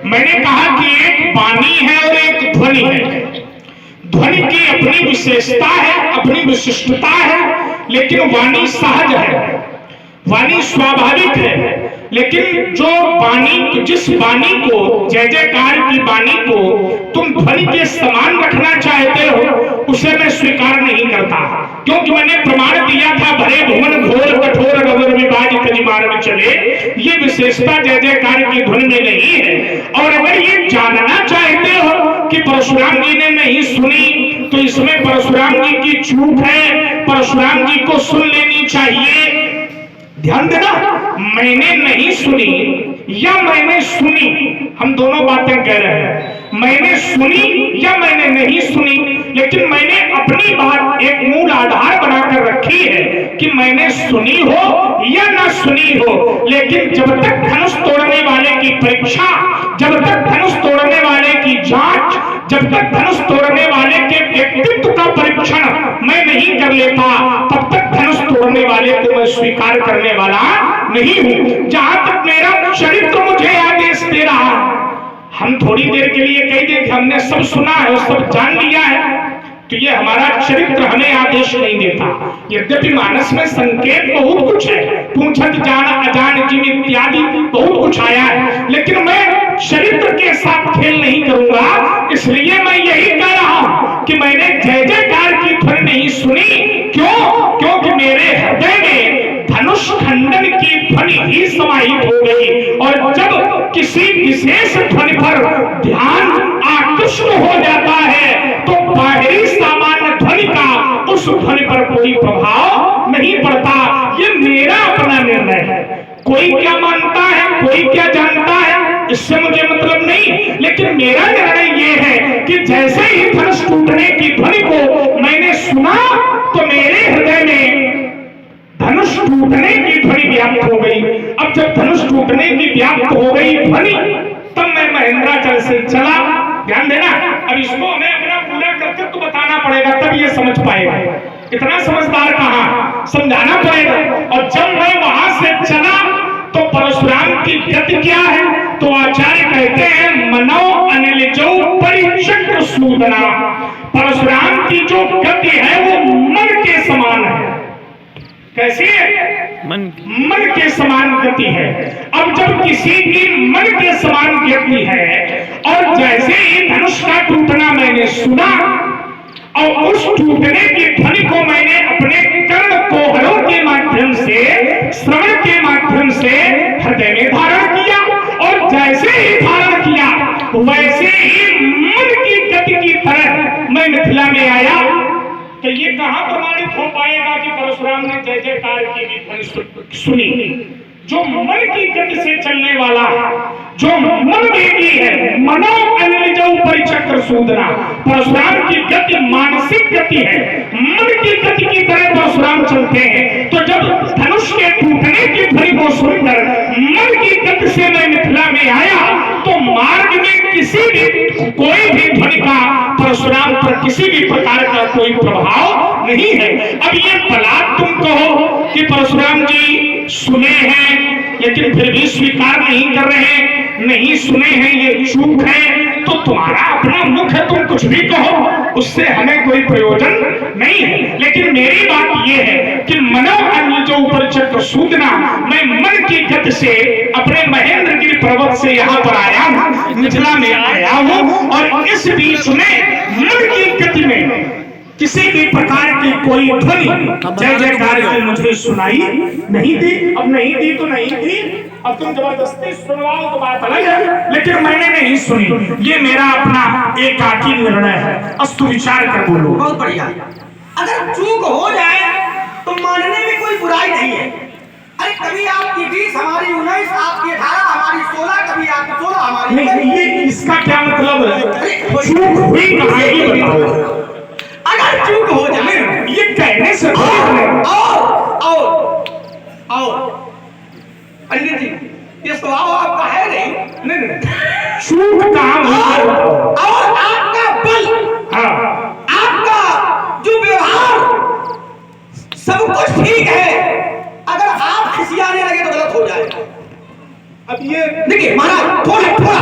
मैंने कहा कि एक वाणी है और एक ध्वनि है। ध्वनि की अपनी विशेषता है, अपनी विशिष्टता है, लेकिन वाणी सहज है, वाणी स्वाभाविक है। लेकिन जो वाणी, जिस वाणी को, जय जयकार की वाणी को तुम ध्वनि के समान रखना चाहते हो, उसे मैं स्वीकार नहीं करता, क्योंकि मैंने प्रमाण दिया था भरे भुवन घोर कठोर रबर विभाज कजी मार्ग चले, ये विशेषता जय जयकार की ध्वनि में नहीं है। और अगर ये जानना चाहते हो कि परशुराम जी ने नहीं सुनी, तो इसमें परशुराम जी की चूक है, परशुराम जी को सुन लेनी चाहिए। ध्यान देना, मैंने नहीं सुनी या मैंने सुनी, हम दोनों बातें कह रहे हैं। मैंने सुनी या मैंने नहीं सुनी, लेकिन मैंने अपनी बात एक मूल आधार बनाकर रखी है कि मैंने सुनी हो या ना सुनी हो, लेकिन जब तक धनुष तोड़ने वाले की परीक्षा, जब तक धनुष तोड़ने वाले की जांच, जब तक धनुष तोड़ने वाले के व्यक्तित्व का परीक्षण मैं नहीं कर लेता, तब तक धनुष तोड़ने वाले को मैं स्वीकार करने वाला नहीं हूं। जहां तक मेरा चरित्र मुझे आदेश दे रहा है, हम थोड़ी देर के लिए कह दें कि हमने सब सुना है और सब जान लिया है, तो ये हमारा चरित्र हमें आदेश नहीं देता। यद्यपि मानस में संकेत बहुत कुछ है, पूछत जान अजान जिम इत्यादि बहुत कुछ आया है, लेकिन मैं चरित्र के साथ खेल नहीं करूंगा। इसलिए मैं यही कह रहा हूं कि मैंने जय जयकार की ध्वनि नहीं सुनी। क्यों? क्योंकि मेरे हृदय में धनुष खंडन की ध्वनि ही समाहित हो गई, और जब किसी विशेष ध्वनि पर ध्यान आकृष्ट हो जाता है, तो बाहरी सामान्य ध्वनि का उस ध्वनि पर कोई प्रभाव नहीं पड़ता। ये मेरा अपना निर्णय है, कोई क्या मानता है, कोई क्या जानता है, इससे मुझे मतलब नहीं, लेकिन मेरा निर्णय ये है कि जैसे ही धनुष टूटने की ध्वनि को मैंने सुना, तो मेरे हृदय में धनुष टूटने की ध्वनि व्याप्त हो गई। अब जब धनुष टूटने की व्याप्त हो गई ध्वनि, तब मैं महेंद्राचल से चला। ध्यान देना, अब इसको हमें अपना पूरा कर्तव्य बताना पड़ेगा, तब ये समझ पाएगा। इतना समझदार कहां, समझाना पड़ेगा। और जब मैं वहां से चला, तो परशुराम की गति क्या है? तो आचार्य कहते हैं मनो अनिल जो परिचक्र सूदना। परशुराम की जो गति है वो मन के समान है। कैसी है? मन के समान गति है। अब जब किसी की मन के समान गति है, और जैसे ही धनुष का टूटना मैंने सुना, और उस टूटने की ध्वनि को मैंने अपने कर्ण कोहरों के माध्यम से, श्रवण के माध्यम से हृदय में धारण किया, और जैसे ही धारण किया, वैसे ही मन की गति की तरह मैं मिथिला में आया। तो ये कहां प्रमाणित हो पाएगा कि परशुराम ने जय जयकार की भी ध्वनि सुनी? जो मन की गति से चलने वाला है, जो मन वेगी है, मनो अनिल जो परिचक्र सूदना। परशुराम की गति मानसिक गति है, मन की गति की तरह परशुराम चलते हैं। तो जब धनुष के टूटने की ध्वनि को सुनकर मन की गति से मैं मिथिला में आया, तो मार्ग में किसी भी, कोई भी ध्वनि का परशुराम पर किसी भी प्रकार का कोई प्रभाव नहीं है। अब ये बलात् तुम कहो कि परशुराम जी सुने हैं, लेकिन फिर भी स्वीकार नहीं कर रहे, नहीं सुने हैं, ये चूक है, तो तुम्हारा अपना मुख है, तुम कुछ भी कहो, उससे हमें कोई प्रयोजन नहीं है। लेकिन मेरी बात ये है कि मनो अनिल जो ऊपर चक्र सूदना, मैं मन की गति से अपने महेंद्रगिरी पर्वत से यहाँ पर आया हूँ, मिथिला में आया हूँ, और इस बीच में मन की गति में किसी भी प्रकार की कोई ध्वनि जय जयकार की मुझे सुनाई नहीं दी। अब नहीं दी तो नहीं दी, अब तुम जबरदस्ती सुनवाओ तो बात अलग है, लेकिन मैंने नहीं सुनी। ये मेरा अपना एकाकी निर्णय है। अस्तु विचार कर बोलो। बहुत बढ़िया। अगर चूक हो जाए तो मानने में कोई बुराई नहीं है। अरे कभी आपकी 20 हमारी 19, आपकी 18 हमारी 16, कभी आपकी 16 हमारी नहीं, ये इसका क्या मतलब है? चूक हुई कहानी बताओ। अगर चूक हो जाए, ये कहने से पंडित जी, ये स्वभाव आपका है नहीं। चूक कहाँ हुई? और आपका बल, आपका जो व्यवहार, सब कुछ ठीक है। अगर आप खिसियाने लगे तो गलत हो जाएगा। अब ये देखिए महाराज, थोड़ा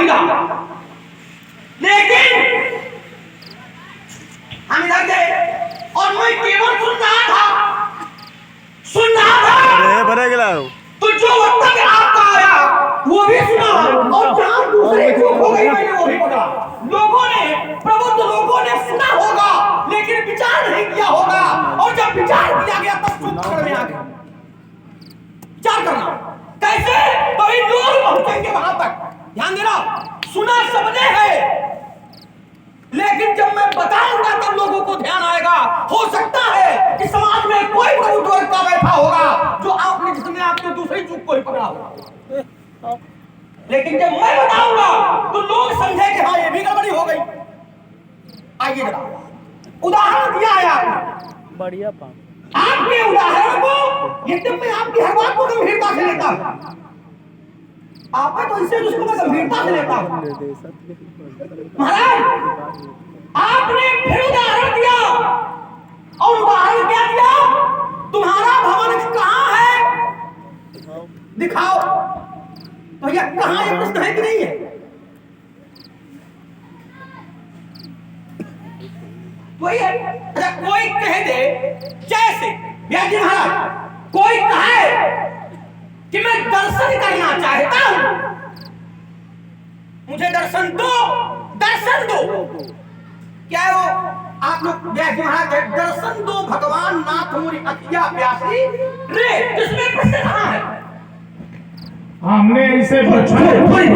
नहीं रहा, लेकिन हम इधर गए और मैं केवल सुन रहा था। तो जो वक्त आपका आया वो भी सुना और जहां दूसरी चूक हो गई मैंने वो भी पकड़ा। लोगों ने, प्रबुद्ध लोगों ने सुना होगा लेकिन विचार नहीं किया होगा, और जब विचार किया गया तब चूक पकड़ में आ गई। विचार करना कैसे, तो इन लोग पहुंचेंगे वहां तक। ध्यान देना, सुना सबने है लेकिन जब मैं बताऊंगा तब लोगों को ध्यान आएगा। हो सकता है कि समाज में कोई प्रबुद्ध वर्ग का बैठा होगा जो आपने, जिसने आपने दूसरी चूक को ही पकड़ा होगा, लेकिन जब मैं बताऊंगा तो लोग समझे कि हाँ ये भी गड़बड़ी हो गई। आइए जरा उदाहरण दिया है आपने, बढ़िया आपके उदाहरण को, यद्यप मैं आपकी हर बात को गंभीरता से लेता हूं, आप तो इससे उसको मैं गंभीरता से लेता हूं। महाराज आपने फिर उदाहरण दिया, और उदाहरण क्या दिया, तुम्हारा भवन कहाँ है दिखाओ। तो भैया कहाँ, ये प्रश्न है कि नहीं है? वही है। अच्छा कोई कह दे, जैसे व्यास महाराज कोई कहे कि मैं दर्शन करना चाहता हूं, मुझे दर्शन दो, दर्शन दो। क्या है वो, आप लोग व्यास महाराज दर्शन दो भगवान नाथ मोरी अखिया प्यासी रे, इसमें प्रश्न कहां है? हमने ऐसे थोड़ी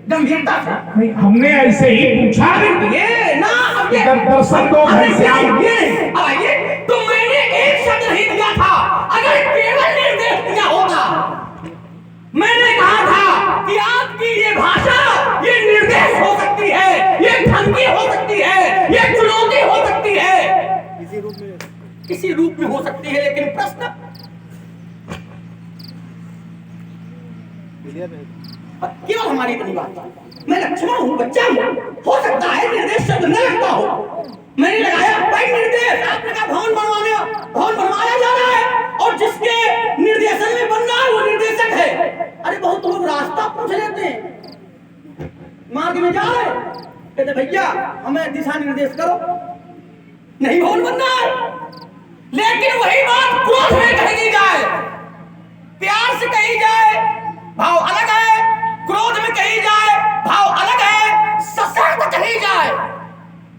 गंभीरता से नहीं, हमने ऐसे ही पूछा। ये ना अब ये दर्शन दो आइए, तो मैंने एक शब्द नहीं दिया था, अगर केवल निर्देश दिया होता। मैंने कहा था कि आपकी ये भाषा, ये निर्देश हो सकती है, ये धमकी हो सकती है, ये चुनौती हो सकती है, किसी रूप में हो सकती है, लेकिन प्रश्न केवल हमारी इतनी बात। मैं लक्ष्मण हूँ, बच्चा हूँ, हो सकता है निर्देश शब्द न लगता हो, मैंने लगाया भाई निर्देश। आपने कहा भवन बनवाया जा रहा है और जिसके निर्देशन में बन रहा है वो निर्देशक है। अरे बहुत लोग रास्ता पूछ लेते हैं, मार्ग में जा रहे, कहते भैया हमें दिशा निर्देश करो, नहीं भवन बनना है। लेकिन वही बात क्रोध में कही जाए, प्यार से कही जाए भाव अलग है, क्रोध में कही जाए भाव अलग है, सशक्त कही जाए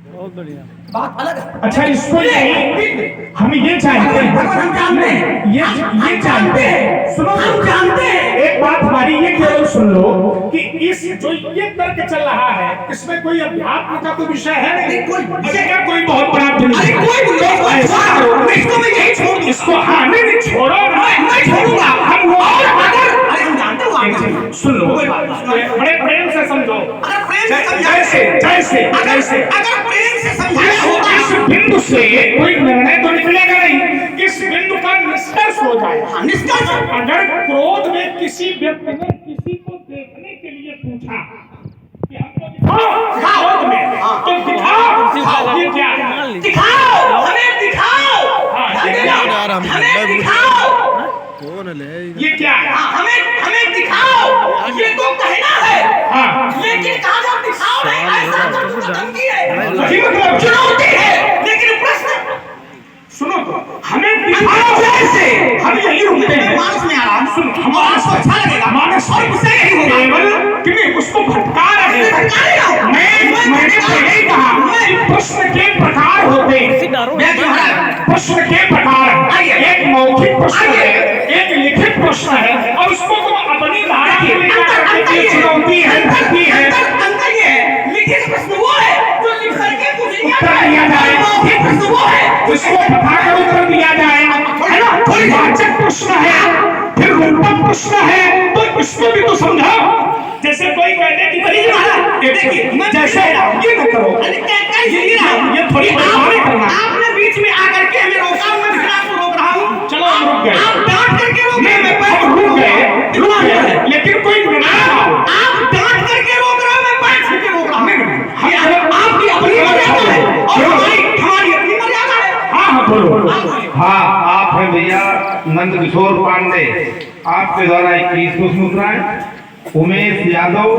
बहुत बढ़िया बात अलग है। अच्छा इसको नहीं, हम ये जानते हैं, हम जानते हैं, ये जानते हैं, सुनो हम जानते हैं। एक बात हमारी ये केवल सुन लो कि इस जो ये तर्क चल रहा है इसमें कोई अध्यात्म का कोई विषय है नहीं, कोई अरे क्या कोई बहुत बड़ा अरे कोई इसको मैं यही छोड़ दूं, इसको आने नहीं छोड़ो, मैं छोड़ूंगा। हम और अगर अरे हम जानते हो, सुन लो, कोई बात नहीं, बड़े प्रेम से समझो, अगर प्रेम से जैसे जैसे जैसे अगर प्रेम से समझाया होगा, इस बिंदु से कोई निर्णय तो निकलेगा नहीं, इस बिंदु का निष्कर्ष हो जाएगा। निष्कर्ष अगर क्रोध में किसी व्यक्ति ने किसी को देखने के लिए पूछा कि हमको दिखाओ क्रोध में, तो दिखाओ, ये क्या है? दिखाओ, हमें दिखाओ, हमें दिखाओ, ये क्या है? हमें दिखाओ, ये तो कहना है। हाँ, लेकिन कहा जब दिखाओ नहीं, ऐसा तो धमकी है, वही मतलब चुनौती है। लेकिन प्रश्न सुनो, हमें दिखाओ जैसे हम यही रुकते हैं, मानस में आ रहा, सुन मानस को अच्छा लगेगा, मानस और उससे यही होगा, केवल कि नहीं उसको भटका रहे हैं। मैंने पहले ही कहा कि प्रश्न के प्रकार होते हैं, प्रश्न के प्रकार, एक मौखिक प्रश्न है, एक लिखित प्रश्न है, और उसको तो अपनी धारा में लेकर के चुनौती है, धमकी है। अंतर ये है, लिखित प्रश्न वो है जो लिख करके पूछ उत्तर दिया जाए, मौखिक प्रश्न वो है जिसको बताकर उत्तर दिया जाए, है ना? वाचक प्रश्न है, फिर रूपक प्रश्न है, तो इसको भी तो समझाओ। जैसे कोई कहते कि देखिए जैसे ये न करो, ये थोड़ी बड़ी करना, आपने बीच में आकर के हमें रोका, मैं फिर आपको रोक रहा हूँ। चलो हम रुक गए, आप डांट करके रोक रहे हैं, हम रुक गए, लेकिन कोई आप डांट करके रोक रहे हो, मैं बैठ करके रोक रहा हूँ। आपकी अपनी मर्यादा है और हमारी अपनी मर्यादा है। हाँ बोलो। हाँ, आप हैं भैया नंद किशोर पांडे, आपके द्वारा 21 मुद्राएं उमेश यादव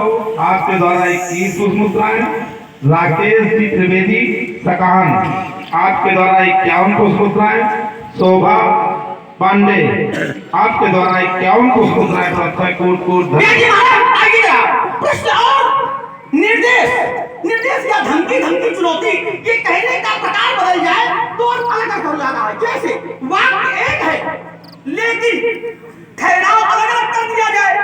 आपके द्वारा 21 पुष्पमुद्राएं, राकेश जी त्रिवेदी सकान आपके द्वारा 51 पुष्पमुद्राएं, शोभा पांडे आपके द्वारा 51 पुष्पमुद्राएं प्राप्त कोट प्रश्न और निर्देश निर्देश या धमकी धमकी चुनौती, ये कहने का प्रकार बदल जाए तो अलग अलग हो जाता है। जैसे वाक्य एक है लेकिन ठहराव अलग अलग कर दिया जाए,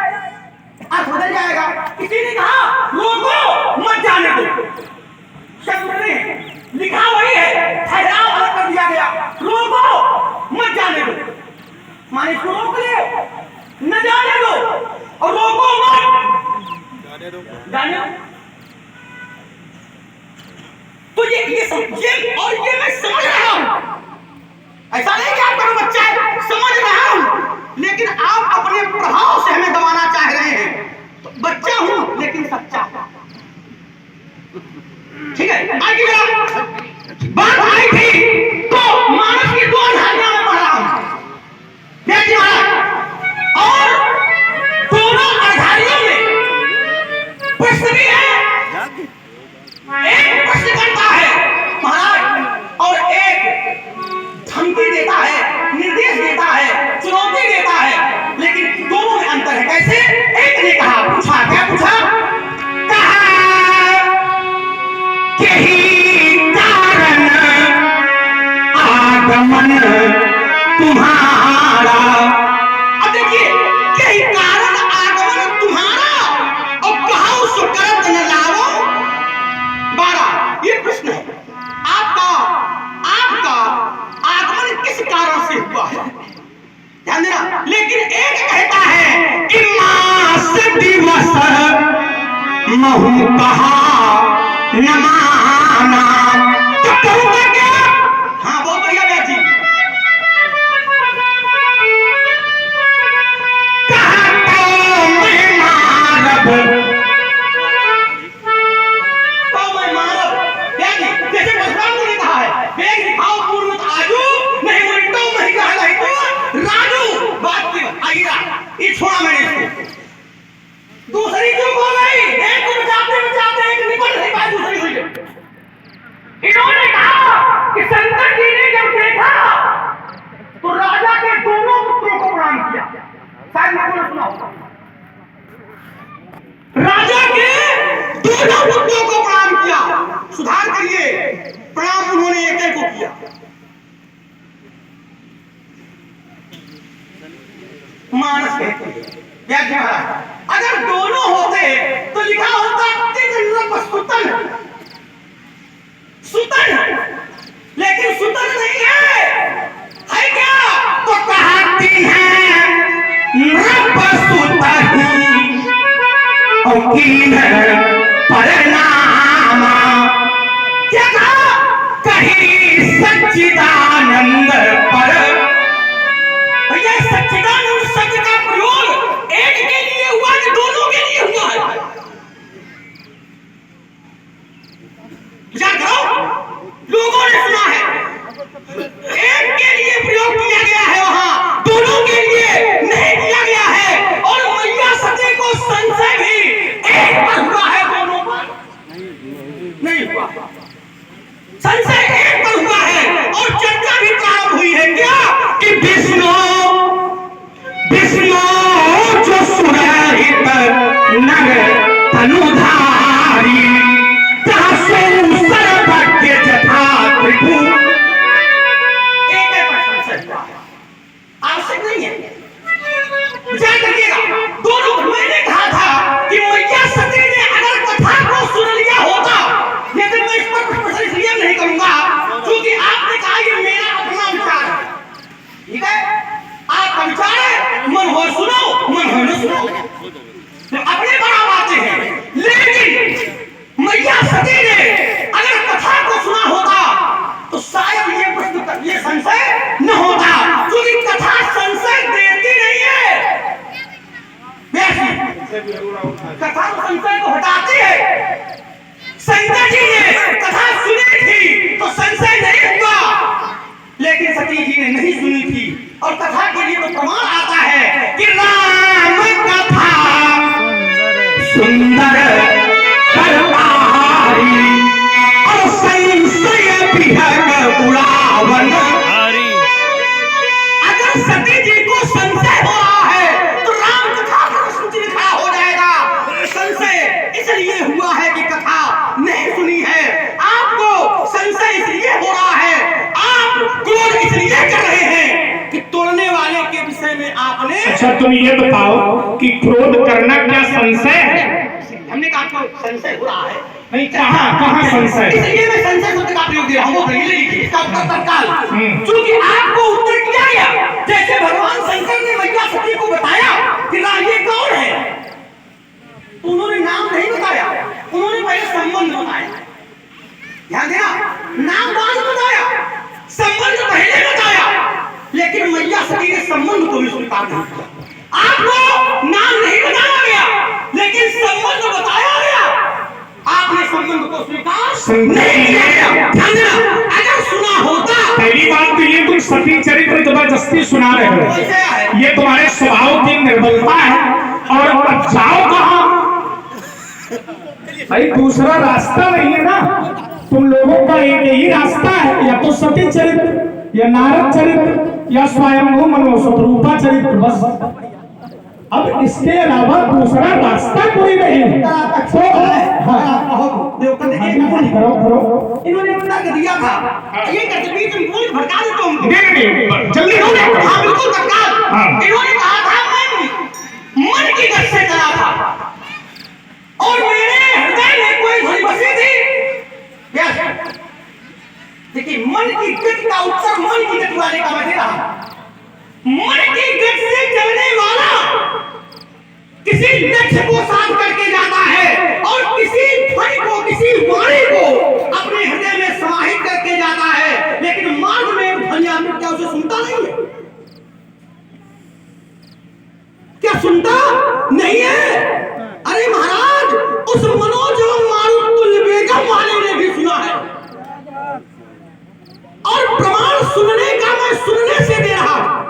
अर्थ बदल जाएगा। किसी ने कहा लोगों मत जाने दो, शब्द ने लिखा वही है, ठहराव अलग कर दिया गया, लोगों मत जाने दो माने इसको रोक ले, न जाने दो, और लोगों मत जाने दो। तो ये और ये मैं समझ रहा हूं, ऐसा नहीं कि आपका बच्चा है, समझ रहा हूं, लेकिन आप अपने प्रभाव से हमें दबाना चाह रहे हैं। तो बच्चा हूं लेकिन सच्चा, ठीक है। आगे बात आई थी तो मानस की 2 अध्यायों में पढ़ रहा हूं और दोनों अध्यायों में प्रश्न भी है, एक प्रश्न करता है महाराज और एक धमकी देता है, निर्देश देता है, चुनौती देता है, लेकिन दोनों में अंतर है। कैसे? एक ने कहा, पूछा, क्या पूछा? कहा यही कारण आगमन तुम्हारा। अब देखिए, यही कारण आगमन तुम्हारा और कहा सो करत न लाओ 12। ये प्रश्न है आपका आगमन किस कारण से हुआ है, ध्यान देना। लेकिन एक कहता है कि मास दिवस महु कहा न माना, तो कहूंगा क्या? हाँ बहुत बढ़िया भैया जी। कहा तो मैं मानव, तो मैं मानव भैया जी, जैसे भगवान ने कहा है, वेग दिखाओ पूर्व आजू नहीं उल्टो नहीं कहा नहीं तो राजू। बात की आइएगा, ये छोड़ा मैंने इसको, दूसरी चूक हो गई, एक को बचाते बचाते एक निकल नहीं पाई, दूसरी हुई। इन्होंने कहा कि शंकर जी ने जब देखा तो राजा के दोनों पुत्रों को प्रणाम किया, शायद आपने सुना होगा, राजा के दोनों पुत्रों को प्रणाम किया। सुधार करिए, प्रणाम उन्होंने एक एक को किया। मानस कहते व्यास महाराज, अगर दोनों होते तो लिखा होता सुतन, सुतन, लेकिन सुतन नहीं है क्या? तो कहती है नृप सुतहि और कीन परिणामा। क्या कहा? कहीं सच्चिदानंद पर। भैया सच्चिदानंद शब्द का प्रयोग एक के लिए हुआ कि दोनों के लिए हुआ है? विचार करो, लोगों ने सुना है, एक के लिए प्रयोग किया गया है, वहां दोनों के लिए नहीं किया गया है। और मैया सती को संशय भी एक पर हुआ है, दोनों पर नहीं हुआ। संशय एक पर हुआ है और चर्चा भी प्रारंभ हुई है क्या कि विष्णु जो सुरहित नर तनुधारी सर्वज्ञ जथा प्रभु। एक आवश्यक नहीं है, विचार करिएगा। दोनों मैंने कहा था कि मैया सती ने अगर कथा को सुन लिया होता, लेकिन मैं इस पर कुछ प्रश्न इसलिए नहीं करूंगा क्योंकि आपने कहा ये मेरा अपना विचार है, ठीक है? आपका विचार है, मन हो सुनो, मन हो न सुनो, तो अपने बड़ा बातें हैं। लेकिन मैया सती ने अगर कथा को सुना होता तो शायद ये प्रश्न, ये संशय न होता, क्योंकि कथा संशय देती नहीं है। कथा संशय को हटाती है। शंकर जी ने कथा सुनी थी तो संशय नहीं हुआ, लेकिन सती जी ने नहीं सुनी थी। और कथा के लिए तो प्रमाण आता है कि राम कथा तुम ये बताओ कि क्रोध करना क्या संशय है? हमने कहा आपको संशय हो रहा है। नहीं, कहाँ संशय? इसलिए मैं संशय शब्द का प्रयोग दे रहा हूँ, वो पहले लिखिए, इसका उत्तर तत्काल। क्योंकि आपको उत्तर किया गया, जैसे भगवान शंकर ने मैया सती को बताया कि ये कौन है, तो उन्होंने नाम नहीं बताया, उन्होंने पहले संबंध बताया। ध्यान देना, नाम बाद में बताया, संबंध पहले बताया, लेकिन मैया सती ने संबंध को भी स्वीकार नहीं किया। आपको नाम नहीं बताया गया, लेकिन संबंध बताया गया, आपने संबंध को स्वीकार नहीं किया। ध्यान देना, अगर सुना होता, पहली बात तो ये तुम सती चरित्र जबरदस्ती सुना रहे हो, ये तुम्हारे स्वभाव की निर्बलता है। और अब जाओ कहाँ? भाई दूसरा रास्ता नहीं है ना, तुम लोगों का एक ही रास्ता है, या तो सती चरित्र, या नारद चरित्र, या स्वयंभू मनोसरूपा चरित्र, बस। अब इसके अलावा दूसरा रास्ता कोई नहीं है। तो करो। इन्होंने उत्तर दिया था, ये कहते बीच में पूरी भड़का देता हूँ। नहीं, जल्दी हो जाओ। हाँ बिल्कुल तत्काल। इन्होंने कहा था मैं मन की गत से चला था और मेरे हृदय में कोई ध्वनि बसी थी। देखिए, मन की गति का उत्तर मन की गति वाले का मैं दे रहा। मन की गति से चलने वाला किसी लक्ष्य को साथ करके जाता है और किसी ध्वनि को, किसी वाणी को अपने हृदय में समाहित करके जाता है, लेकिन मार्ग में ध्वनि आदमी क्या उसे सुनता नहीं है? क्या सुनता नहीं है? अरे महाराज, उस मनोज एवं मारुतुल्य बेगम वाले ने भी सुना है, और प्रमाण सुनने का मैं सुनने से दे रहा हूं।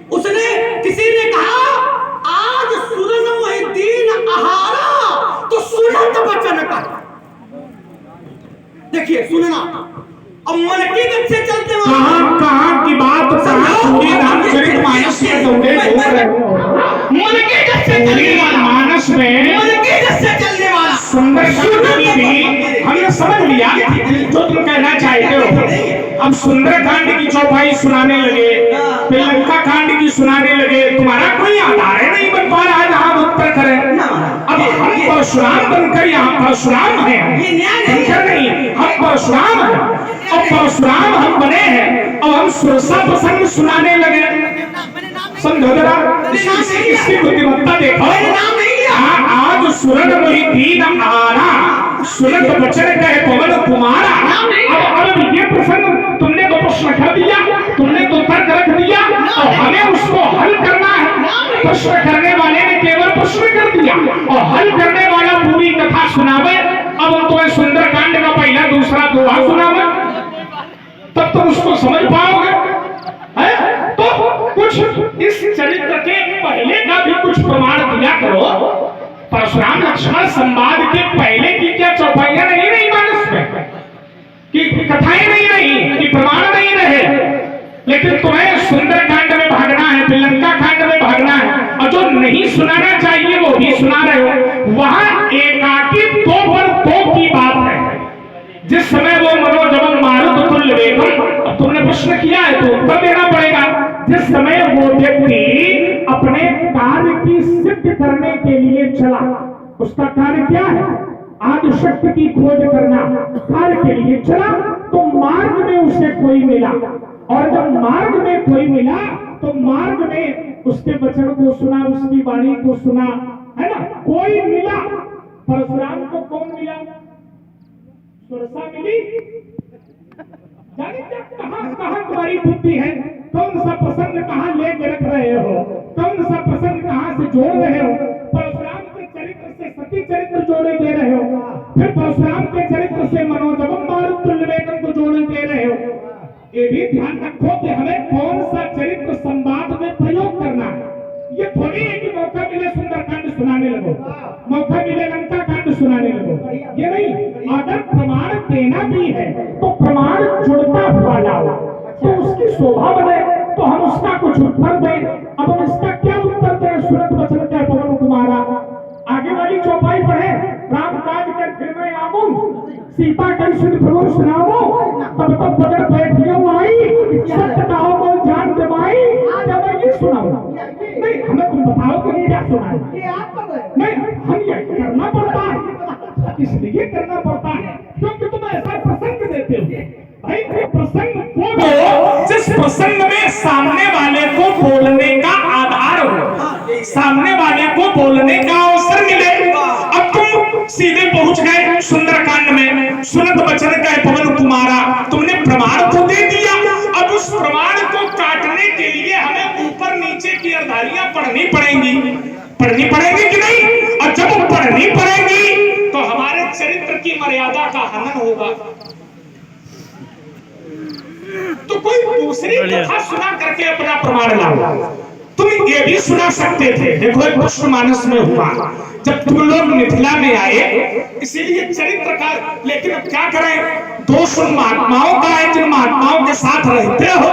उसने, किसी ने कहा आज सुरन दीन आहारा, तो सुनत वचन का। देखिए, सुनना अब मन की गति से चलते वाला कहाँ की बात, रामचरितमानस में दौड़े घूम रहे हो। मन की गति से चलने वाला, मानस में मन की गति से चलने वाला सुंदर भी हमने समझ लिया जो तुम कहना चाहते हो। अब सुंदरकांड की चौपाई सुनाने लगे, फिर लंका कांड की सुनाने लगे, तुम्हारा कोई आधार नहीं बन पा रहा जहां उत्तर करें। अब हम परशुराम बनकर यहाँ परशुराम है, नहीं, हम परशुराम है। अब परशुराम हम बने हैं, अब हम सुरसा प्रसंग सुनाने लगे। समझो जरा, इसकी बुद्धिमत्ता देखो। आज सुरन वही दीन आरा, सुनत वचन कहे पवन कुमारा। अब ये प्रसंग तुमने तो प्रश्न कर दिया, तुमने तो तर्क रख दिया, और हमें उसको हल करना है। प्रश्न करने वाले ने केवल प्रश्न कर दिया और हल करने वाला पूरी कथा सुनावे। अब हम तुम्हें सुंदरकांड का पहला दूसरा दोहा सुनावे, तब तुम उसको समझ पाओगे। तो कुछ इस चरित्र के पहले का भी कुछ प्रमाण दिया करो। परशुराम लक्ष्मण संवाद के पहले की क्या चौपाइयां नहीं रही मानस में, कि कथाएं नहीं रही, कि प्रमाण नहीं रहे, लेकिन तुम्हें सुंदरकांड में भागना है, फिर लंका कांड में भागना है, और जो नहीं सुनाना चाहिए वो भी सुना रहे हो। वहां एकाकी दो पर दो की बात है। जिस समय वो मनोज एवं मारुतुल्य बेगम, अब तुमने प्रश्न किया है तो उत्तर देना पड़ेगा। जिस समय वो व्यक्ति अपने कार्य की सिद्ध करने के लिए चला, उसका कार्य क्या है? आदिशक्ति की खोज करना। कार्य के लिए चला तो मार्ग में उसे कोई मिला, और जब मार्ग में कोई मिला तो मार्ग में उसके वचन को सुना, उसकी वाणी को सुना, है ना? कोई मिला। परशुराम को कौन मिला? सुरसा मिली। जाने क्या, कहां तुम्हारी बुद्धि है? कौन सा प्रसंग कहां लेके रख रहे हो? कौन सा प्रसंग कहां से जोड़ रहे हो? परशुराम के चरित्र से सती चरित्र जोड़े दे रहे हो, फिर परशुराम के चरित्र से मनोज एवं मारुतुल्य बेगम को जोड़े दे रहे हो। ये भी ध्यान रखो कि हमें कौन सा चरित्र संवाद में प्रयोग करना है। ये थोड़ी है कि मौका मिले सुंदरकांड सुनाने लगो, मौका मिले लंका कांड सुनाने लगो, ये नहीं। अगर प्रमाण देना भी है तो प्रमाण जुड़ता हुआ लाओ, तो उसकी शोभा बने, तो हम उसका कुछ उत्तर दें। अब हम इसका क्या उत्तर दें? सुनत वचन कहे पवन कुमारा। आगे वाली चौपाई पढ़े, राम काज कर फिर मैं आऊं, सीता कई सुन प्रभु सुनाओ, तब तक बगैर बैठियों आई, सत्य कहो बोल जान दे माई। जब मैं ये सुनाऊं ये आप कर रहे हैं। नहीं, हम ये करना पड़ता है, इसलिए करना पड़ता है क्योंकि तुम ऐसा प्रसंग देते हो। भाई कोई प्रसंग को दो जिस प्रसंग में सामने वाले को बोलने का आधार हो, सामने वाले को बोलने का अवसर मिले। अब तुम सीधे पहुंच गए सुंदरकांड में, सुनत वचन कह पवन कुमारा, तुमने प्रमाण को दे दिया। अब उस प्रमाण को काटने के लिए हमें ऊपर नीचे की अर्धारियां पढ़नी पड़ेंगी कि नहीं? और जब पढ़नी पड़ेगी तो हमारे चरित्र की मर्यादा का हनन होगा। तो कोई दूसरी कथा सुना करके अपना प्रमाण लाओ। तुम ये भी सुना सकते थे। देखो एक पुष्पमानस में हुआ, जब तुम लोग मिथिला में आए, इसीलिए चरित्र का, लेकिन अब क्या करें, दोष उन महात्माओं का है जिन महात्माओं के साथ रहते हो,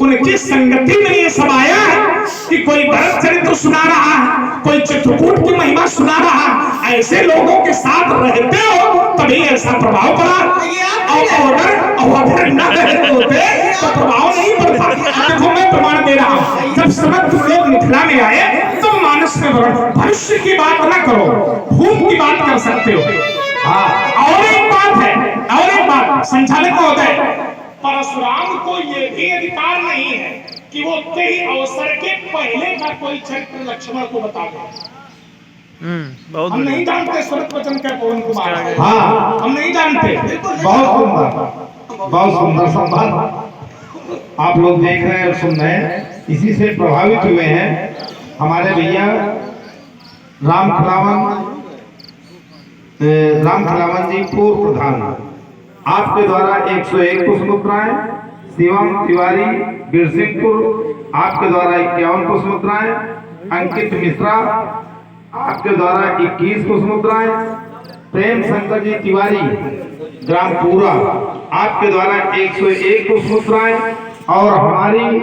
उनकी संगति में ये सब आया है कि कोई भरत चरित्र सुना रहा है, कोई चित्रकूट की महिमा सुना रहा है। ऐसे लोगों के साथ रहते हो तभी ऐसा प्रभाव पड़ा। और अगर न रहते होते तो प्रभाव नहीं पड़ता। देखो मैं प्रमाण दे रहा हूँ, जब समय तुम लोग मिथिला में आए तो मानस में भविष्य की बात ना करो, भूत की बात कर सकते हो। हाँ, और एक बात है, और एक बात संचालक महोदय, परशुराम को ये भी अधिकार नहीं है कि वो कई अवसर के पहले का कोई चरित्र लक्ष्मण को बता दे। बहुत हम नहीं जानते सुरत वचन का पवन कुमार। हाँ, हम नहीं जानते। बहुत सुंदर संवाद आप लोग देख रहे हैं और सुन रहे हैं, इसी से प्रभावित हुए हैं हमारे भैया राम खिलावन जी पूर्व प्रधान। आपके द्वारा 101 पुष्प मुद्राएं, शिवम तिवारी गिरसिंहपुर आपके द्वारा 51 पुष्प मुद्राएं, अंकित मिश्रा आपके द्वारा 21 पुष्प मुद्राएं, प्रेम शंकर जी तिवारी ग्राम पूरा आपके द्वारा 101 पुष्प मुद्राएं, और हमारी